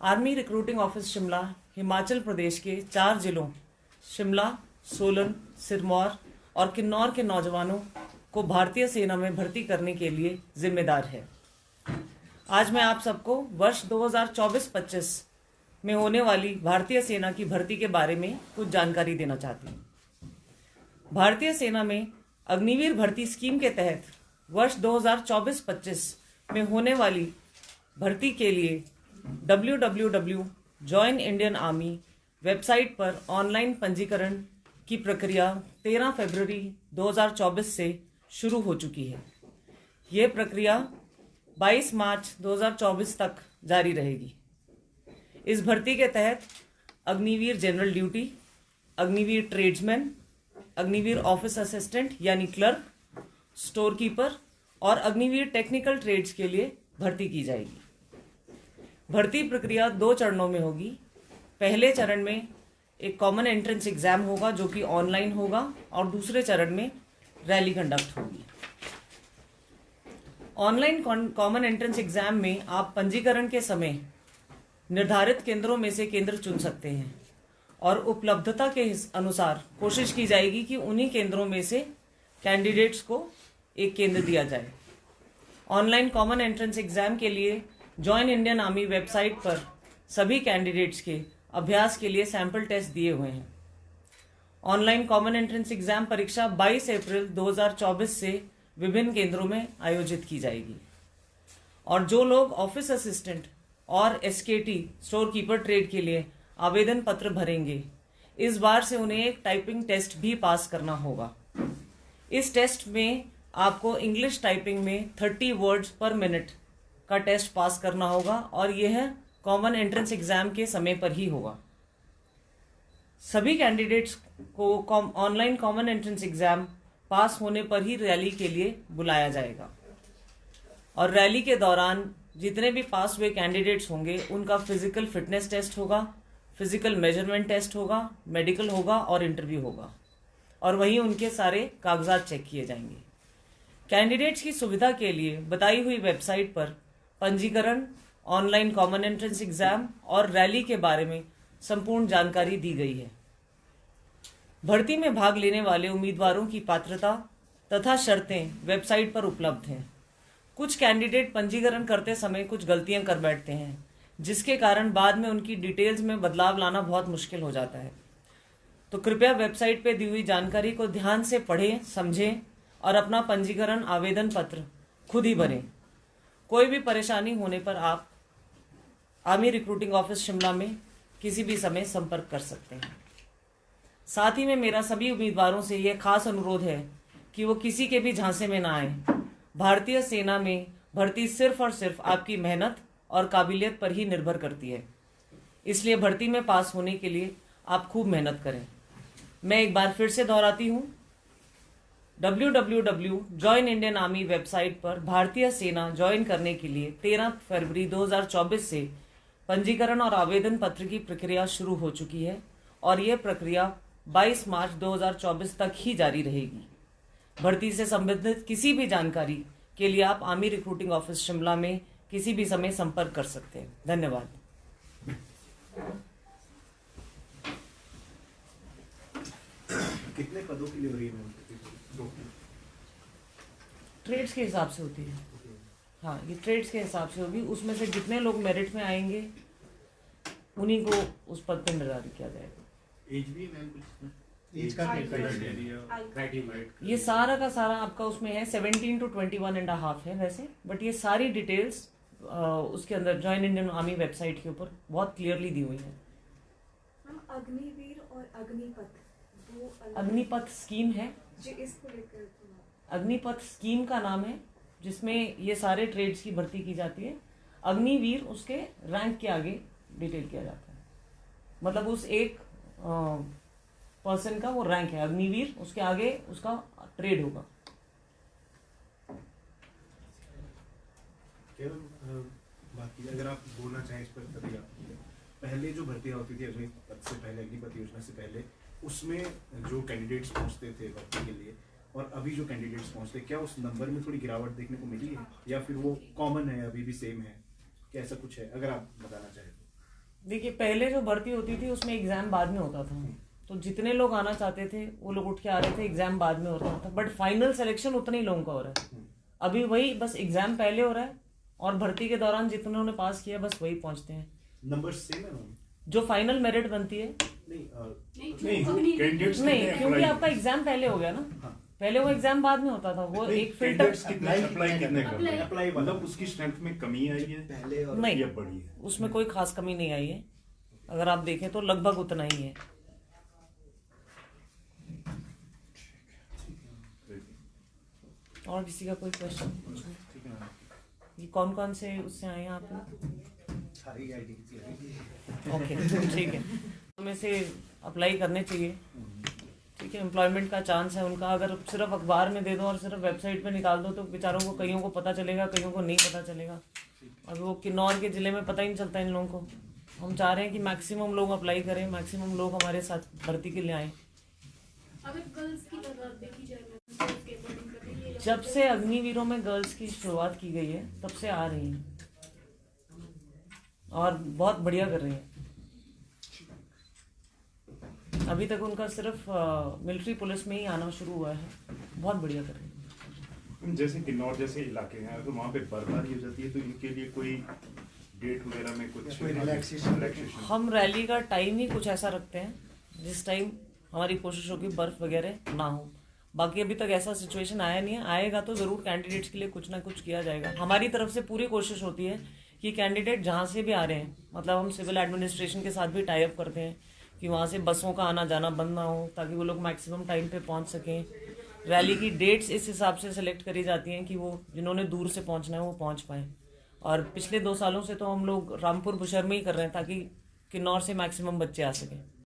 Army recruiting office Shimla Himachal Pradesh के 4 जिलों शिमला, सोलन, सिरमौर और किन्नौर के नौजवानों को भारतीय सेना में भर्ती करने के लिए जिम्मेदार है। आज मैं आप सबको वर्ष 2024-25 में होने वाली भारतीय सेना की भर्ती के बारे में कुछ जानकारी देना चाहती हूँ। भारतीय सेना में अग्निवीर भर्ती स्कीम के तहत वर्ष 2024-25 में होने वाली भर्ती के लिए www.join Indian Army वेबसाइट पर ऑनलाइन पंजीकरण की प्रक्रिया 13 फरवरी 2024 से शुरू हो चुकी है। ये प्रक्रिया 22 मार्च 2024 तक जारी रहेगी। इस भर्ती के तहत Agniveer general duty, Agniveer tradesman, Agniveer office assistant यानी क्लर्क, स्टोर कीपर और अग्निवीर टेक्निकल ट्रेड्स के लिए भर्ती की जाएगी। भर्ती प्रक्रिया 2 चरणों में होगी। पहले चरण में एक कॉमन एंट्रेंस एग्जाम होगा जो कि ऑनलाइन होगा और दूसरे चरण में रैली कंडक्ट होगी। ऑनलाइन कॉमन एंट्रेंस एग्जाम में आप पंजीकरण के समय निर्धारित केंद्रों में से केंद्र चुन सकते हैं और उपलब्धता के अनुसार कोशिश की जाएगी कि उन्हीं केंद्रों में से कैंडिडेट्स को एक केंद्र दिया जाए। ऑनलाइन कॉमन एंट्रेंस एग्जाम के लिए जॉइन इंडियन आर्मी वेबसाइट पर सभी कैंडिडेट्स के अभ्यास के लिए सैंपल टेस्ट दिए हुए हैं। ऑनलाइन कॉमन एंट्रेंस एग्जाम परीक्षा 22 अप्रैल 2024 से विभिन्न केंद्रों में आयोजित की जाएगी और जो लोग ऑफिस असिस्टेंट और एसकेटी स्टोर कीपर ट्रेड के लिए आवेदन पत्र भरेंगे, इस बार से उन्हें एक टाइपिंग टेस्ट भी पास करना होगा। इस टेस्ट में आपको इंग्लिश टाइपिंग में 30 वर्ड्स पर मिनट का टेस्ट पास करना होगा और यह कॉमन एंट्रेंस एग्जाम के समय पर ही होगा। सभी कैंडिडेट्स को ऑनलाइन कॉमन एंट्रेंस एग्जाम पास होने पर ही रैली के लिए बुलाया जाएगा और रैली के दौरान जितने भी पास हुए कैंडिडेट्स होंगे उनका फिजिकल फिटनेस टेस्ट होगा, फिजिकल मेजरमेंट टेस्ट होगा, मेडिकल होगा और इंटरव्यू होगा और वहीं उनके सारे कागजात चेक किए जाएंगे। कैंडिडेट्स की सुविधा के लिए बताई हुई वेबसाइट पर पंजीकरण, ऑनलाइन कॉमन एंट्रेंस एग्जाम और रैली के बारे में संपूर्ण जानकारी दी गई है। भर्ती में भाग लेने वाले उम्मीदवारों की पात्रता तथा शर्तें वेबसाइट पर उपलब्ध हैं। कुछ कैंडिडेट पंजीकरण करते समय कुछ गलतियां कर बैठते हैं, जिसके कारण बाद में उनकी डिटेल्स में बदलाव लाना बहुत मुश्किल हो जाता है। तो कृपया वेबसाइट पर दी हुई जानकारी को ध्यान से पढ़ें, समझें और अपना पंजीकरण आवेदन पत्र खुद ही भरें। कोई भी परेशानी होने पर आप आर्मी रिक्रूटिंग ऑफिस शिमला में किसी भी समय संपर्क कर सकते हैं। साथ ही में मेरा सभी उम्मीदवारों से यह खास अनुरोध है कि वो किसी के भी झांसे में ना आए। भारतीय सेना में भर्ती सिर्फ और सिर्फ आपकी मेहनत और काबिलियत पर ही निर्भर करती है, इसलिए भर्ती में पास होने के लिए आप खूब मेहनत करें। मैं एक बार फिर से दोहराती हूँ, www.join Indian Army वेबसाइट पर भारतीय सेना ज्वाइन करने के लिए 13 फरवरी 2024 से पंजीकरण और आवेदन पत्र की प्रक्रिया शुरू हो चुकी है और यह प्रक्रिया 22 मार्च 2024 तक ही जारी रहेगी। भर्ती से संबंधित किसी भी जानकारी के लिए आप आर्मी रिक्रूटिंग ऑफिस शिमला में किसी भी समय संपर्क कर सकते हैं। धन्यवाद। कितने पदों के लिए हो रही है? ट्रेड्स के हिसाब से होती है। हाँ, ये ट्रेड्स के हिसाब से होगी। उसमें से जितने लोग मेरिट में आएंगे उन्हीं को उस पद पर निर्धारित किया जाएगा। एज भी मैम कुछ एज का क्राइटेरिया ये सारा का सारा आपका उसमें है 17 to 21.5 है वैसे, बट ये सारी डिटेल्स उसके अंदर जॉइन इंडियन आर्मी वेबसाइट के ऊपर बहुत क्लियरली दी हुई है। अग्निवीर और अग्निपथ दो अलग अग्निपथ स्कीम है जी, इसको लेकर अग्निपथ स्कीम का नाम है जिसमें ये सारे ट्रेड्स की भर्ती की जाती है। अग्निवीर उसके रैंक के आगे डिटेल किया जाता है, मतलब उस एक पर्सन का वो रैंक है। अग्निवीर उसके आगे उसका ट्रेड होगा। बाकी अगर आप बोलना चाहें इस पर, तभी आप पहले जो भर्तियां होती थी अग्निपथ से पहले, अग्निपथ योजना से पहले, उसमें जो कैंडिडेट्स पहुंचते थे भर्ती के लिए और अभी जो कैंडिडेट्स पहुंचते, क्या उस नंबर में थोड़ी गिरावट देखने को मिली है या फिर वो कॉमन है, अभी भी सेम है? क्या ऐसा कुछ है? अगर आप बताना चाहें तो। देखिए, पहले जो भर्ती होती थी उसमें एग्जाम बाद में होता था, तो जितने लोग आना चाहते थे वो लोग उठ के आ रहे थे, एग्जाम बाद में होता था, बट फाइनल सिलेक्शन उतने ही लोगों का हो रहा है। अभी वही बस एग्जाम पहले हो रहा है और भर्ती के दौरान जितने ने पास किया बस वही पहुंचते हैं। नंबर सेम है मैम? जो फाइनल मेरिट बनती है नहीं कैंडिडेट्स नहीं, क्योंकि आपका एग्जाम पहले हो गया ना, पहले वो एग्जाम बाद में होता था, वो एक फिल्टर अप्लाई कितने कर रहे हैं? अप्लाई मतलब उसकी स्ट्रेंथ में कमी आई है पहले और नहीं, या बढ़ी है? उसमें कोई खास कमी नहीं आई है, अगर आप देखें तो लगभग उतना ही है। और किसी का कोई क्वेश्चन? ठीक है मैम। ये कौन कौन से उससे आए हैं आप लोग? सारी आईडी ओके, ठीक है, हमें से अप्लाई करने चाहिए। ठीक है, एम्प्लॉयमेंट का चांस है उनका, अगर सिर्फ अखबार में दे दो और सिर्फ वेबसाइट पे निकाल दो तो बेचारों को, कईयों को पता चलेगा, कईयों को नहीं पता चलेगा। अभी वो किन्नौर के ज़िले में पता ही नहीं चलता इन लोगों को। हम चाह रहे हैं कि मैक्सिमम लोग अप्लाई करें, मैक्सिमम लोग हमारे साथ भर्ती के लिए आएँ। अगर गर्ल्स की तादाद देखी जाए तो उसके अकॉर्डिंग करें ये जब से अग्निवीरों में गर्ल्स की शुरुआत की गई है तब से आ रही हैं और बहुत बढ़िया कर रही हैं। अभी तक उनका सिर्फ मिलिट्री पुलिस में ही आना शुरू हुआ है, बहुत बढ़िया कर रही है। जैसे किन्नौर जैसे इलाके हैं तो वहाँ पे बर्फबारी हो जाती है, तो इनके लिए कोई डेट वगैरह में कुछ कोई रिलैक्सेशन? हम रैली का टाइम ही कुछ ऐसा रखते हैं जिस टाइम हमारी कोशिश होगी बर्फ वगैरह ना हो। बाकी अभी तक ऐसा सिचुएशन आया नहीं है, आएगा तो ज़रूर कैंडिडेट्स के लिए कुछ ना कुछ किया जाएगा। हमारी तरफ से पूरी कोशिश होती है कि कैंडिडेट जहाँ से भी आ रहे हैं, मतलब हम सिविल एडमिनिस्ट्रेशन के साथ भी टाई अप करते हैं कि वहाँ से बसों का आना जाना बंद ना हो, ताकि वो लोग मैक्सिमम टाइम पे पहुँच सकें। रैली की डेट्स इस हिसाब से सिलेक्ट करी जाती हैं कि वो जिन्होंने दूर से पहुँचना है वो पहुँच पाएँ। और पिछले 2 सालों से तो हम लोग रामपुर बुशहर में ही कर रहे हैं ताकि किन्नौर से मैक्सिमम बच्चे आ सकें।